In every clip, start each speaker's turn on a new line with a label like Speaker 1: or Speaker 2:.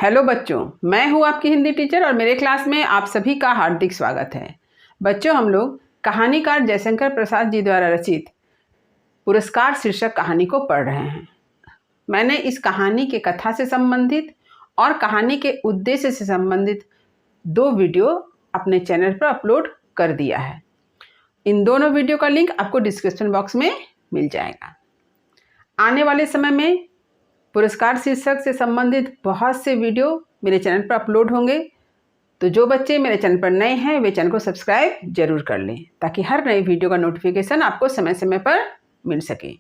Speaker 1: Hello बच्चों, मैं हूँ आपकी हिंदी टीचर और मेरे क्लास में आप सभी का हार्दिक स्वागत है। बच्चों, हम लोग कहानीकार जयशंकर प्रसाद जी द्वारा रचित पुरस्कार शीर्षक कहानी को पढ़ रहे हैं। मैंने इस कहानी के कथा से संबंधित और कहानी के उद्देश्य से संबंधित 2 वीडियो अपने चैनल पर अपलोड कर दिया है। इन दोनों वीडियो का लिंक आपको डिस्क्रिप्शन बॉक्स में मिल जाएगा। आने वाले समय में पुरस्कार शीर्षक से संबंधित बहुत से वीडियो मेरे चैनल पर अपलोड होंगे, तो जो बच्चे मेरे चैनल पर नए हैं वे चैनल को सब्सक्राइब जरूर कर लें ताकि हर नई वीडियो का नोटिफिकेशन आपको समय समय पर मिल सके।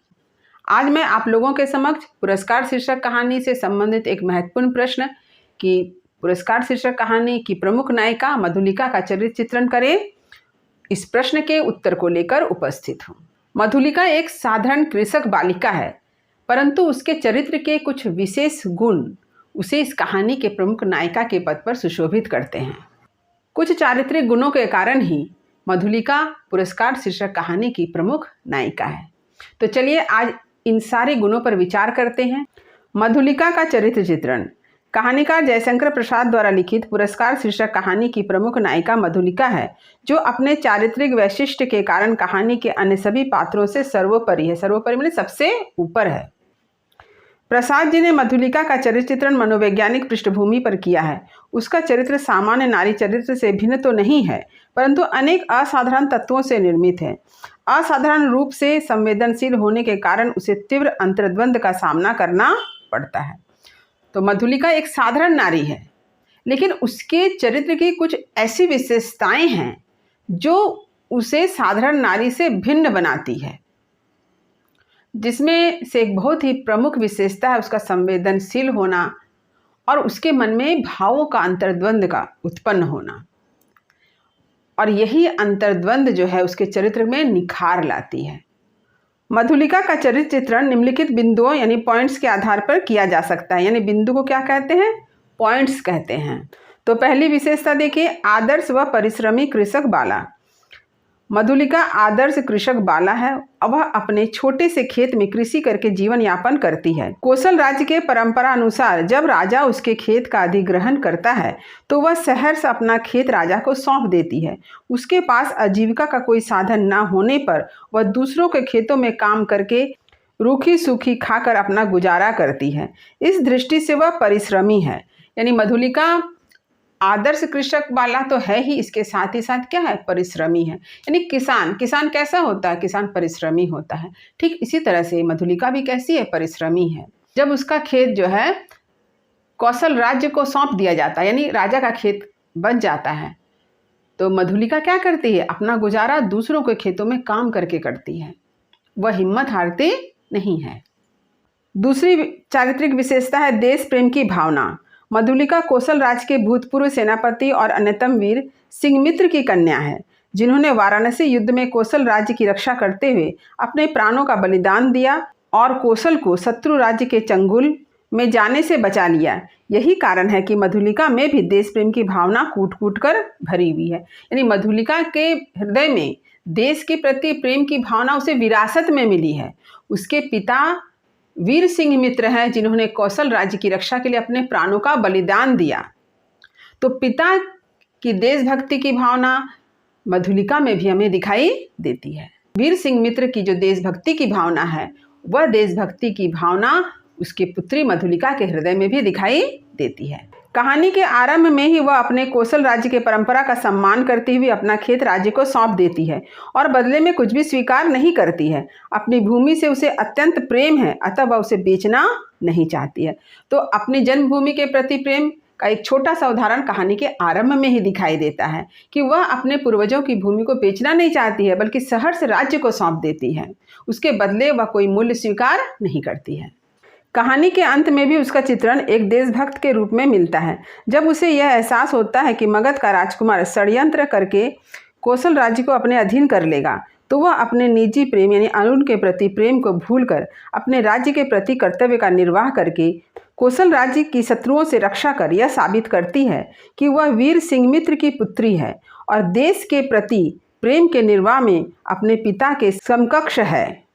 Speaker 1: आज मैं आप लोगों के समक्ष पुरस्कार शीर्षक कहानी से संबंधित एक महत्वपूर्ण प्रश्न कि पुरस्कार शीर्षक कहानी की प्रमुख नायिका मधुलिका का चरित्र चित्रण करें, इस प्रश्न के उत्तर को लेकर उपस्थित हूँ। मधुलिका एक साधारण कृषक बालिका है, परंतु उसके चरित्र के कुछ विशेष गुण उसे इस कहानी के प्रमुख नायिका के पद पर सुशोभित करते हैं। कुछ चारित्रिक गुणों के कारण ही मधुलिका पुरस्कार शीर्षक कहानी की प्रमुख नायिका है। तो चलिए आज इन सारे गुणों पर विचार करते हैं। मधुलिका का चरित्र चित्रण। कहानीकार जयशंकर प्रसाद द्वारा लिखित पुरस्कार शीर्षक कहानी की प्रमुख नायिका मधुलिका है, जो अपने चारित्रिक वैशिष्ट्य के कारण कहानी के अन्य सभी पात्रों से सर्वोपरि है। सर्वोपरि मतलब सबसे ऊपर है। प्रसाद जी ने मधुलिका का चरित्र चित्रण मनोवैज्ञानिक पृष्ठभूमि पर किया है। उसका चरित्र सामान्य नारी चरित्र से भिन्न तो नहीं है, परंतु अनेक असाधारण तत्वों से निर्मित है। असाधारण रूप से संवेदनशील होने के कारण उसे तीव्र अंतर्द्वंद का सामना करना पड़ता है। तो मधुलिका एक साधारण नारी है, लेकिन उसके चरित्र की कुछ ऐसी विशेषताएं हैं जो उसे साधारण नारी से भिन्न बनाती है, जिसमें से एक बहुत ही प्रमुख विशेषता है उसका संवेदनशील होना और उसके मन में भावों का अंतर्द्वंद का उत्पन्न होना। और यही अंतर्द्वंद जो है उसके चरित्र में निखार लाती है। मधुलिका का चरित्र चित्रण निम्नलिखित बिंदुओं यानी पॉइंट्स के आधार पर किया जा सकता है। यानी बिंदु को क्या कहते हैं? पॉइंट्स कहते हैं। तो पहली विशेषता देखिए, आदर्श व परिश्रमी कृषक बाला। मधुलिका आदर्श कृषक बाला है। वह अपने छोटे से खेत में कृषि करके जीवन यापन करती है। कौशल राज्य के परंपरा अनुसार जब राजा उसके खेत का अधिग्रहण करता है तो वह शहर से अपना खेत राजा को सौंप देती है। उसके पास आजीविका का कोई साधन न होने पर वह दूसरों के खेतों में काम करके रूखी सूखी खाकर अपना गुजारा करती है। इस दृष्टि से वह परिश्रमी है। यानी मधुलिका आदर्श कृषक वाला तो है ही, इसके साथ ही साथ क्या है? परिश्रमी है। यानी किसान कैसा होता है? किसान परिश्रमी होता है। ठीक इसी तरह से मधुलिका भी कैसी है? परिश्रमी है। जब उसका खेत जो है कौशल राज्य को सौंप दिया जाता है, यानी राजा का खेत बन जाता है, तो मधुलिका क्या करती है? अपना गुजारा दूसरों के खेतों में काम करके करती है। वह हिम्मत हारती नहीं है। दूसरी चारित्रिक विशेषता है देश प्रेम की भावना। मधुलिका कौशल राज्य के भूतपूर्व सेनापति और अन्यतम वीर सिंहमित्र की कन्या है, जिन्होंने वाराणसी युद्ध में कौशल राज्य की रक्षा करते हुए अपने प्राणों का बलिदान दिया और कौशल को शत्रु राज्य के चंगुल में जाने से बचा लिया। यही कारण है कि मधुलिका में भी देश प्रेम की भावना कूट कूट कर भरी हुई है। यानी मधुलिका के हृदय में देश के प्रति प्रेम की भावना उसे विरासत में मिली है। उसके पिता वीर सिंहमित्र हैं, जिन्होंने कौशल राज्य की रक्षा के लिए अपने प्राणों का बलिदान दिया। तो पिता की देशभक्ति की भावना मधुलिका में भी हमें दिखाई देती है। वीर सिंहमित्र की जो देशभक्ति की भावना है, वह देशभक्ति की भावना उसकी पुत्री मधुलिका के हृदय में भी दिखाई देती है। कहानी के आरंभ में ही वह अपने कौशल राज्य के परंपरा का सम्मान करती हुई अपना खेत राज्य को सौंप देती है और बदले में कुछ भी स्वीकार नहीं करती है। अपनी भूमि से उसे अत्यंत प्रेम है, अतः वह उसे बेचना नहीं चाहती है। तो अपनी जन्मभूमि के प्रति प्रेम का एक छोटा सा उदाहरण कहानी के आरंभ में ही दिखाई देता है कि वह अपने पूर्वजों की भूमि को बेचना नहीं चाहती है, बल्कि शहर से राज्य को सौंप देती है। उसके बदले वह कोई मूल्य स्वीकार नहीं करती है। कहानी के अंत में भी उसका चित्रण एक देशभक्त के रूप में मिलता है। जब उसे यह एहसास होता है कि मगध का राजकुमार षड्यंत्र करके कौशल राज्य को अपने अधीन कर लेगा, तो वह अपने निजी प्रेम यानी अरुण के प्रति प्रेम को भूलकर अपने राज्य के प्रति कर्तव्य का निर्वाह करके कौशल राज्य की शत्रुओं से रक्षा कर यह साबित करती है कि वह वीर सिंहमित्र की पुत्री है और देश के प्रति प्रेम के निर्वाह में अपने पिता के समकक्ष है।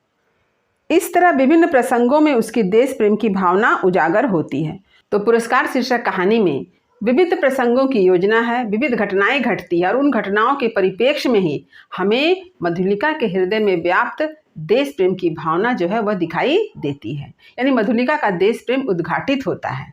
Speaker 1: इस तरह विभिन्न प्रसंगों में उसकी देश प्रेम की भावना उजागर होती है। तो पुरस्कार शीर्षक कहानी में विविध प्रसंगों की योजना है, विविध घटनाएं घटती है और उन घटनाओं के परिप्रेक्ष्य में ही हमें मधुलिका के हृदय में व्याप्त देश प्रेम की भावना जो है वह दिखाई देती है, यानी मधुलिका का देश प्रेम उद्घाटित होता है।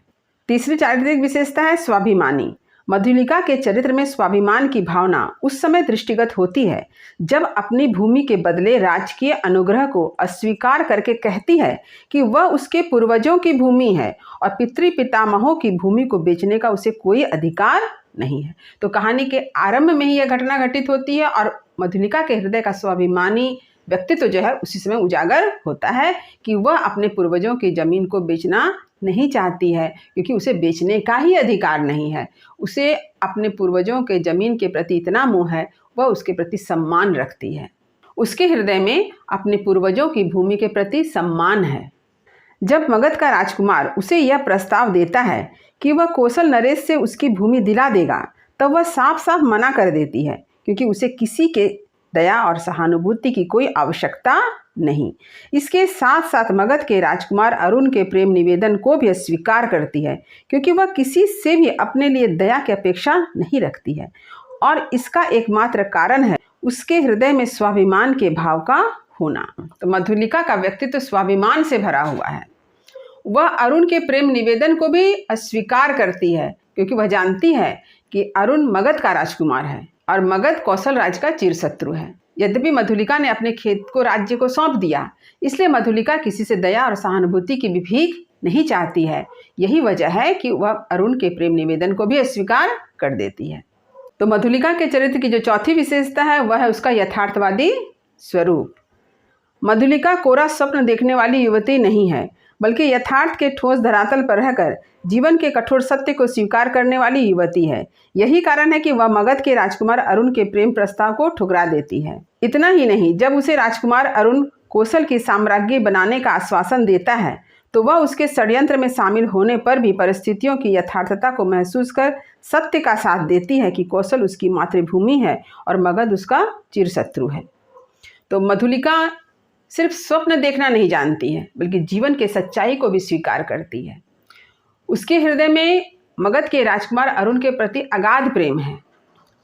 Speaker 1: तीसरी चारित्रिक विशेषता है स्वाभिमानी। मधुलिका के चरित्र में स्वाभिमान की भावना उस समय दृष्टिगत होती है जब अपनी भूमि के बदले राजकीय अनुग्रह को अस्वीकार करके कहती है कि वह उसके पूर्वजों की भूमि है और पितृपितामहों की भूमि को बेचने का उसे कोई अधिकार नहीं है। तो कहानी के आरंभ में ही यह घटना घटित होती है और मधुलिका के हृदय का स्वाभिमानी व्यक्तित्व जो है उसी समय उजागर होता है कि वह अपने पूर्वजों की जमीन को बेचना नहीं चाहती है, क्योंकि उसे बेचने का ही अधिकार नहीं है। उसे अपने पूर्वजों के जमीन के प्रति इतना मोह है, वह उसके प्रति सम्मान रखती है। उसके हृदय में अपने पूर्वजों की भूमि के प्रति सम्मान है। जब मगध का राजकुमार उसे यह प्रस्ताव देता है कि वह कौशल नरेश से उसकी भूमि दिला देगा, तब वह साफ साफ मना कर देती है, क्योंकि उसे किसी के दया और सहानुभूति की कोई आवश्यकता नहीं। इसके साथ साथ मगध के राजकुमार अरुण के प्रेम निवेदन को भी अस्वीकार करती है, क्योंकि वह किसी से भी अपने लिए दया की अपेक्षा नहीं रखती है और इसका एकमात्र कारण है उसके हृदय में स्वाभिमान के भाव का होना। तो मधुलिका का व्यक्तित्व स्वाभिमान से भरा हुआ है। वह अरुण के प्रेम निवेदन को भी अस्वीकार करती है, क्योंकि वह जानती है कि अरुण मगध का राजकुमार है और मगध कौशल राज्य का चिरशत्रु है। यद्यपि मधुलिका ने अपने खेत को राज्य को सौंप दिया, इसलिए मधुलिका किसी से दया और सहानुभूति की भी भीख नहीं चाहती है। यही वजह है कि वह अरुण के प्रेम निवेदन को भी अस्वीकार कर देती है। तो मधुलिका के चरित्र की जो चौथी विशेषता है वह है उसका यथार्थवादी स्वरूप। मधुलिका कोरा स्वप्न देखने वाली युवती नहीं है, बल्कि यथार्थ के ठोस धरातल पर रहकर जीवन के कठोर सत्य को स्वीकार करने वाली युवती है। यही कारण है कि वह मगध के राजकुमार अरुण के प्रेम प्रस्ताव को ठुकरा देती है। इतना ही नहीं, जब उसे राजकुमार अरुण कौशल की साम्राज्ञी बनाने का आश्वासन देता है तो वह उसके षड्यंत्र में शामिल होने पर भी परिस्थितियों की यथार्थता को महसूस कर सत्य का साथ देती है कि कौशल उसकी मातृभूमि है और मगध उसका चिरशत्रु है। तो मधुलिका सिर्फ स्वप्न देखना नहीं जानती है, बल्कि जीवन के सच्चाई को भी स्वीकार करती है। उसके हृदय में मगध के राजकुमार अरुण के प्रति अगाध प्रेम है,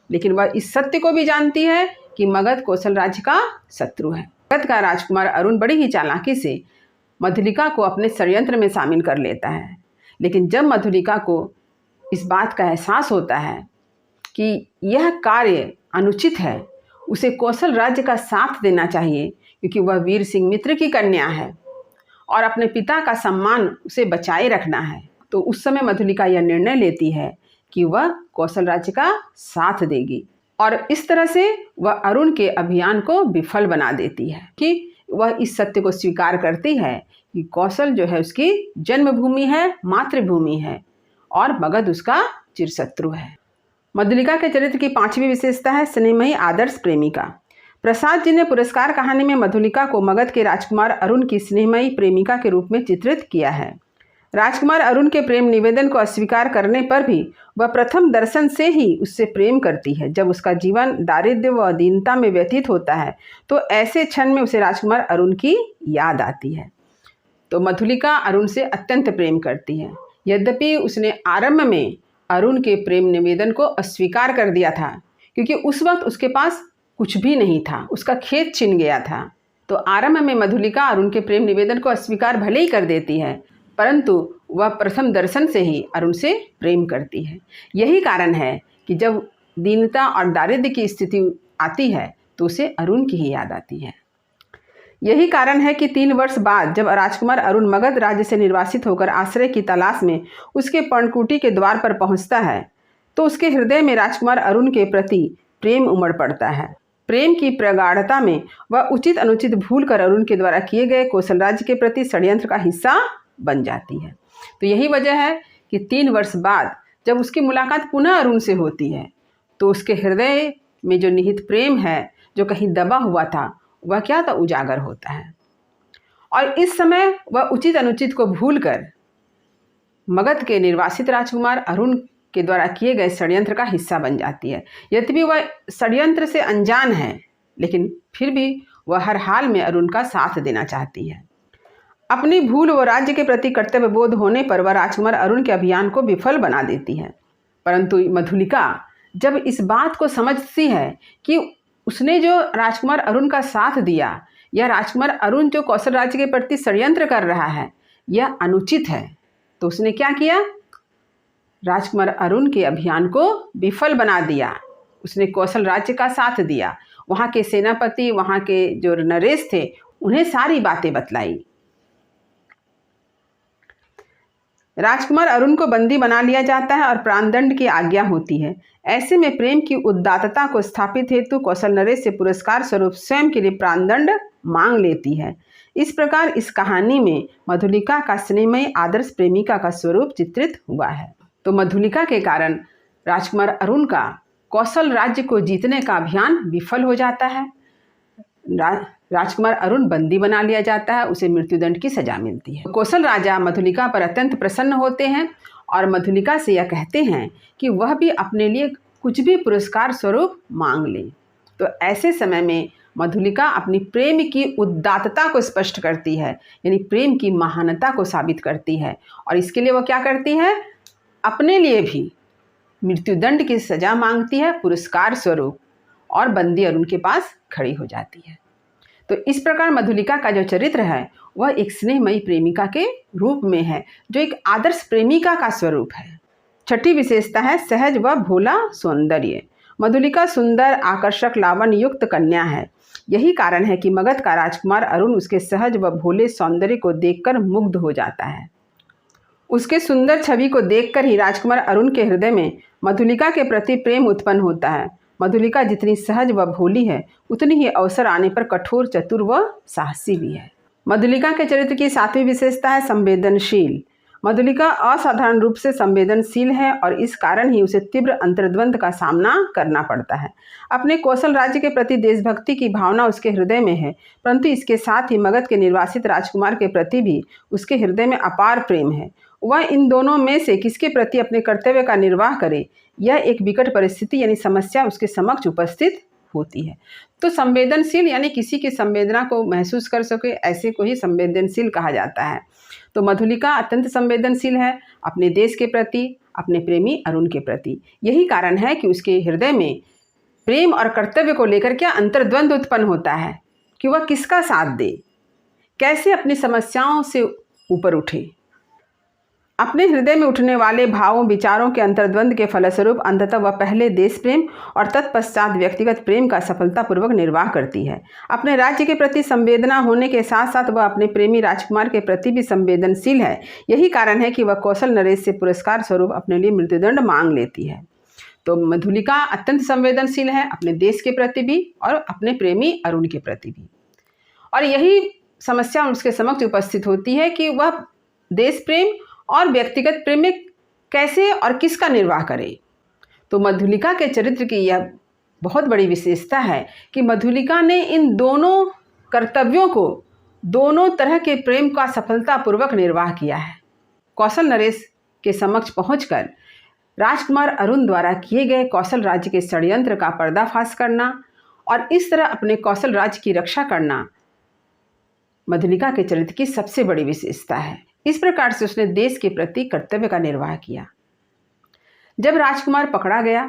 Speaker 1: लेकिन वह इस सत्य को भी जानती है कि मगध कौशल राज्य का शत्रु है। मगध का राजकुमार अरुण बड़ी ही चालाकी से मधुलिका को अपने षड्यंत्र में शामिल कर लेता है, लेकिन जब मधुलिका को इस बात का एहसास होता है कि यह कार्य अनुचित है, उसे कौशल राज्य का साथ देना चाहिए, क्योंकि वह वीर सिंह मित्र की कन्या है और अपने पिता का सम्मान उसे बचाए रखना है, तो उस समय मधुलिका यह निर्णय लेती है कि वह कौशल राज्य का साथ देगी और इस तरह से वह अरुण के अभियान को विफल बना देती है कि वह इस सत्य को स्वीकार करती है कि कौशल जो है उसकी जन्मभूमि है, मातृभूमि है और मगध उसका चिरशत्रु है। मधुलिका के चरित्र की पांचवी विशेषता है स्नेहमयी आदर्श प्रेमिका। प्रसाद जी ने पुरस्कार कहानी में मधुलिका को मगध के राजकुमार अरुण की स्नेहमयी प्रेमिका के रूप में चित्रित किया है। राजकुमार अरुण के प्रेम निवेदन को अस्वीकार करने पर भी वह प्रथम दर्शन से ही उससे प्रेम करती है। जब उसका जीवन दारिद्र्य व दीनता में व्यतीत होता है तो ऐसे क्षण में उसे राजकुमार अरुण की याद आती है। तो मधुलिका अरुण से अत्यंत प्रेम करती है। यद्यपि उसने आरंभ में अरुण के प्रेम निवेदन को अस्वीकार कर दिया था, क्योंकि उस वक्त उसके पास कुछ भी नहीं था, उसका खेत छिन गया था। तो आरंभ में मधुलिका अरुण के प्रेम निवेदन को अस्वीकार भले ही कर देती है, परंतु वह प्रथम दर्शन से ही अरुण से प्रेम करती है। यही कारण है कि जब दीनता और दारिद्र्य की स्थिति आती है तो उसे अरुण की ही याद आती है। यही कारण है कि 3 वर्ष बाद जब राजकुमार अरुण मगध राज्य से निर्वासित होकर आश्रय की तलाश में उसके पर्णकुटी के द्वार पर पहुंचता है तो उसके हृदय में राजकुमार अरुण के प्रति प्रेम उमड़ पड़ता है। प्रेम की प्रगाढ़ता में वह उचित अनुचित भूल कर अरुण के द्वारा किए गए कौशल राज्य के प्रति षड्यंत्र का हिस्सा बन जाती है। तो यही वजह है कि 3 वर्ष बाद जब उसकी मुलाकात पुनः अरुण से होती है तो उसके हृदय में जो निहित प्रेम है, जो कहीं दबा हुआ था, वह क्या था, उजागर होता है। और इस समय वह उचित अनुचित को भूलकर मगध के निर्वासित राजकुमार अरुण के द्वारा किए गए षड्यंत्र का हिस्सा बन जाती है। यद्यपि वह षड्यंत्र से अनजान है, लेकिन फिर भी वह हर हाल में अरुण का साथ देना चाहती है। अपनी भूल व राज्य के प्रति कर्तव्य बोध होने पर वह राजकुमार अरुण के अभियान को विफल बना देती है। परंतु मधुलिका जब इस बात को समझती है कि उसने जो राजकुमार अरुण का साथ दिया, यह राजकुमार अरुण जो कौशल राज्य के प्रति षड्यंत्र कर रहा है, यह अनुचित है, तो उसने क्या किया? राजकुमार अरुण के अभियान को विफल बना दिया। उसने कौशल राज्य का साथ दिया, वहाँ के सेनापति, वहाँ के जो नरेश थे, उन्हें सारी बातें बतलाई। राजकुमार अरुण को बंदी बना लिया जाता है और प्राणदंड की आज्ञा होती है। ऐसे में प्रेम की उदात्तता को स्थापित हेतु कौशल नरेश से पुरस्कार स्वरूप स्वयं के लिए प्राणदंड मांग लेती है। इस प्रकार इस कहानी में मधुलिका का स्नेहमयी आदर्श प्रेमिका का स्वरूप चित्रित हुआ है। तो मधुलिका के कारण राजकुमार अरुण का कौशल राज्य को जीतने का अभियान विफल हो जाता है। राजकुमार अरुण बंदी बना लिया जाता है, उसे मृत्युदंड की सजा मिलती है। कौशल राजा मधुलिका पर अत्यंत प्रसन्न होते हैं और मधुलिका से यह कहते हैं कि वह भी अपने लिए कुछ भी पुरस्कार स्वरूप मांग ले। तो ऐसे समय में मधुलिका अपनी प्रेम की उदात्तता को स्पष्ट करती है, यानी प्रेम की महानता को साबित करती है, और इसके लिए वह क्या करती है? अपने लिए भी मृत्युदंड की सजा मांगती है पुरस्कार स्वरूप, और बंदी अरुण के पास खड़ी हो जाती है। तो इस प्रकार मधुलिका का जो चरित्र है वह एक स्नेहमयी प्रेमिका के रूप में है, जो एक आदर्श प्रेमिका का स्वरूप है। छठी विशेषता है सहज व भोला सौंदर्य। मधुलिका सुंदर, आकर्षक, लावण्य युक्त कन्या है। यही कारण है कि मगध का राजकुमार अरुण उसके सहज व भोले सौंदर्य को देखकर मुग्ध हो जाता है। उसके सुंदर छवि को देखकर ही राजकुमार अरुण के हृदय में मधुलिका के प्रति प्रेम उत्पन्न होता है। मधुलिका जितनी सहज व भोली है, उतनी ही अवसर आने पर कठोर, चतुर व साहसी भी है। मधुलिका के चरित्र की सातवीं विशेषता है संवेदनशील। मधुलिका असाधारण रूप से संवेदनशील है और इस कारण ही उसे तीव्र अंतर्द्वंद का सामना करना पड़ता है। अपने कौशल राज्य के प्रति देशभक्ति की भावना उसके हृदय में है, परंतु इसके साथ ही मगध के निर्वासित राजकुमार के प्रति भी उसके हृदय में अपार प्रेम है। वह इन दोनों में से किसके प्रति अपने कर्तव्य का निर्वाह करे, यह एक विकट परिस्थिति यानी समस्या उसके समक्ष उपस्थित होती है। तो संवेदनशील यानी किसी की संवेदना को महसूस कर सके, ऐसे को ही संवेदनशील कहा जाता है। तो मधुलिका अत्यंत संवेदनशील है अपने देश के प्रति, अपने प्रेमी अरुण के प्रति। यही कारण है कि उसके हृदय में प्रेम और कर्तव्य को लेकर क्या अंतर्द्वंद उत्पन्न होता है कि वह किसका साथ दे, कैसे अपनी समस्याओं से ऊपर उठे। अपने हृदय में उठने वाले भावों, विचारों के अंतर्द्वंद के फलस्वरूप अंततः वह पहले देश प्रेम और तत्पश्चात व्यक्तिगत प्रेम का सफलतापूर्वक निर्वाह करती है। अपने राज्य के प्रति संवेदना होने के साथ साथ वह अपने प्रेमी राजकुमार के प्रति भी संवेदनशील है। यही कारण है कि वह कौशल नरेश से पुरस्कार स्वरूप अपने लिए मृत्युदंड मांग लेती है। तो मधुलिका अत्यंत संवेदनशील है अपने देश के प्रति भी और अपने प्रेमी अरुण के प्रति भी, और यही समस्या उसके समक्ष उपस्थित होती है कि वह देश प्रेम और व्यक्तिगत प्रेम में कैसे और किसका निर्वाह करे। तो मधुलिका के चरित्र की यह बहुत बड़ी विशेषता है कि मधुलिका ने इन दोनों कर्तव्यों को, दोनों तरह के प्रेम का सफलतापूर्वक निर्वाह किया है। कौशल नरेश के समक्ष पहुंचकर राजकुमार अरुण द्वारा किए गए कौशल राज्य के षड्यंत्र का पर्दाफाश करना और इस तरह अपने कौशल राज्य की रक्षा करना मधुलिका के चरित्र की सबसे बड़ी विशेषता है। इस प्रकार से उसने देश के प्रति कर्तव्य का निर्वाह किया। जब राजकुमार पकड़ा गया,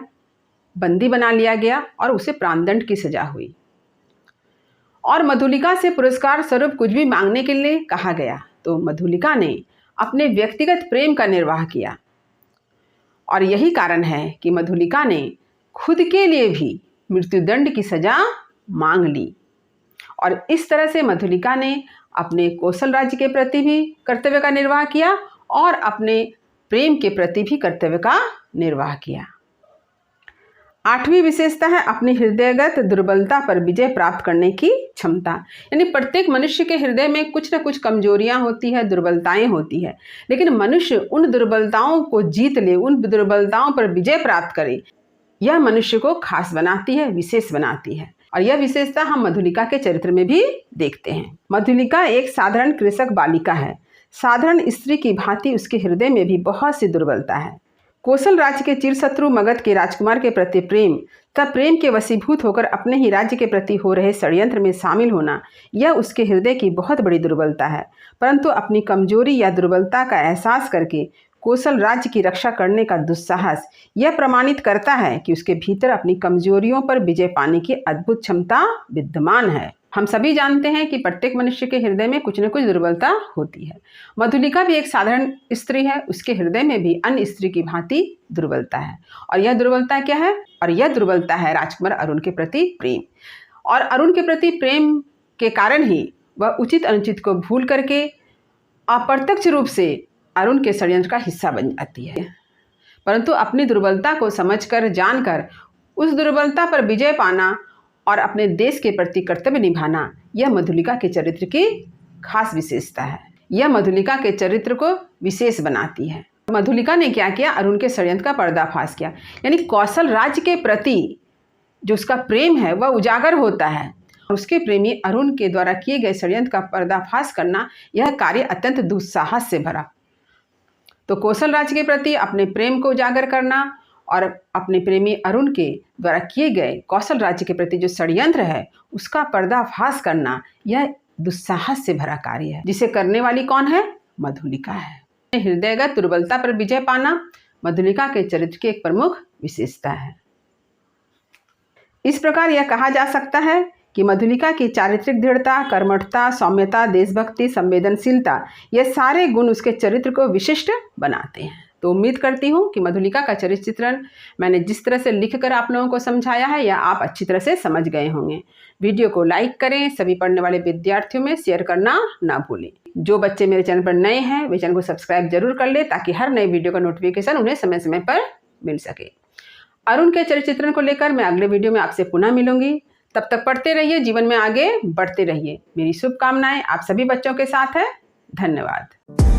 Speaker 1: बंदी बना लिया गया और उसे प्राणदंड की सजा हुई और मधुलिका से पुरस्कार स्वरूप कुछ भी मांगने के लिए कहा गया, तो मधुलिका ने अपने व्यक्तिगत प्रेम का निर्वाह किया। और यही कारण है कि मधुलिका ने खुद के लिए भी मृत्युदंड की सजा मांग ली, और इस तरह से मधुलिका ने अपने कौशल राज्य के प्रति भी कर्तव्य का निर्वाह किया और अपने प्रेम के प्रति भी कर्तव्य का निर्वाह किया। आठवीं विशेषता है अपनी हृदयगत दुर्बलता पर विजय प्राप्त करने की क्षमता। यानी प्रत्येक मनुष्य के हृदय में कुछ न कुछ कमजोरियां होती है, दुर्बलताएं होती है, लेकिन मनुष्य उन दुर्बलताओं को जीत ले, उन दुर्बलताओं पर विजय प्राप्त करे, यह मनुष्य को खास बनाती है, विशेष बनाती है। और यह विशेषता हम मधुलिका के चरित्र में भी देखते हैं। मधुलिका एक साधारण कृषक बालिका है। साधारण स्त्री की भांति उसके हृदय में भी बहुत सी दुर्बलता है। कौशल राज्य के चिरशत्रु मगध के राजकुमार के प्रति प्रेम तब प्रेम के वशीभूत होकर अपने ही राज्य के प्रति हो रहे षड्यंत्र में शामिल होना, यह उसके हृदय की बहुत बड़ी दुर्बलता है। परंतु अपनी कमजोरी या दुर्बलता का एहसास करके कौशल राज्य की रक्षा करने का दुस्साहस यह प्रमाणित करता है कि उसके भीतर अपनी कमजोरियों पर विजय पाने की अद्भुत क्षमता विद्यमान है। हम सभी जानते हैं कि प्रत्येक मनुष्य के हृदय में कुछ न कुछ दुर्बलता होती है। मधुलिका भी एक साधारण स्त्री है, उसके हृदय में भी अन्य स्त्री की भांति दुर्बलता है। और यह दुर्बलता क्या है? और यह दुर्बलता है राजकुमार अरुण के प्रति प्रेम। और अरुण के प्रति प्रेम के कारण ही वह उचित अनुचित को भूल करके अप्रत्यक्ष रूप से अरुण के षड्यंत्र का हिस्सा बन जाती है। परंतु अपनी दुर्बलता को समझकर, जानकर उस दुर्बलता पर विजय पाना और अपने देश के प्रति कर्तव्य निभाना, यह मधुलिका के चरित्र की खास विशेषता है। यह मधुलिका के चरित्र को विशेष बनाती है। मधुलिका ने क्या किया? अरुण के षड्यंत्र का पर्दाफाश किया। यानी कौशल राज्य के प्रति जो उसका प्रेम है वह उजागर होता है। उसके प्रेमी अरुण के द्वारा किए गए षड्यंत्र का पर्दाफाश करना, यह कार्य अत्यंत दुस्साहस से भरा। तो कौशल राज्य के प्रति अपने प्रेम को उजागर करना और अपने प्रेमी अरुण के द्वारा किए गए कौशल राज्य के प्रति जो षड्यंत्र है उसका पर्दाफाश करना, यह दुस्साहस से भरा कार्य है, जिसे करने वाली कौन है? मधुलिका है। हृदयगत दुर्बलता पर विजय पाना मधुलिका के चरित्र की एक प्रमुख विशेषता है। इस प्रकार यह कहा जा सकता है कि मधुलिका की चारित्रिक दृढ़ता, कर्मठता, सौम्यता, देशभक्ति, संवेदनशीलता, यह सारे गुण उसके चरित्र को विशिष्ट बनाते हैं। तो उम्मीद करती हूँ कि मधुलिका का चरित्र चित्रण मैंने जिस तरह से लिखकर आप लोगों को समझाया है, यह आप अच्छी तरह से समझ गए होंगे। वीडियो को लाइक करें, सभी पढ़ने वाले विद्यार्थियों में शेयर करना ना भूलें। जो बच्चे मेरे चैनल पर नए हैं वे चैनल को सब्सक्राइब जरूर कर ले, ताकि हर नए वीडियो का नोटिफिकेशन उन्हें समय समय पर मिल सके। अरुण के चरित्र चित्रण को लेकर मैं अगले वीडियो में आपसे पुनः मिलूंगी। तब तक पढ़ते रहिए, जीवन में आगे बढ़ते रहिए। मेरी शुभकामनाएं आप सभी बच्चों के साथ है। धन्यवाद।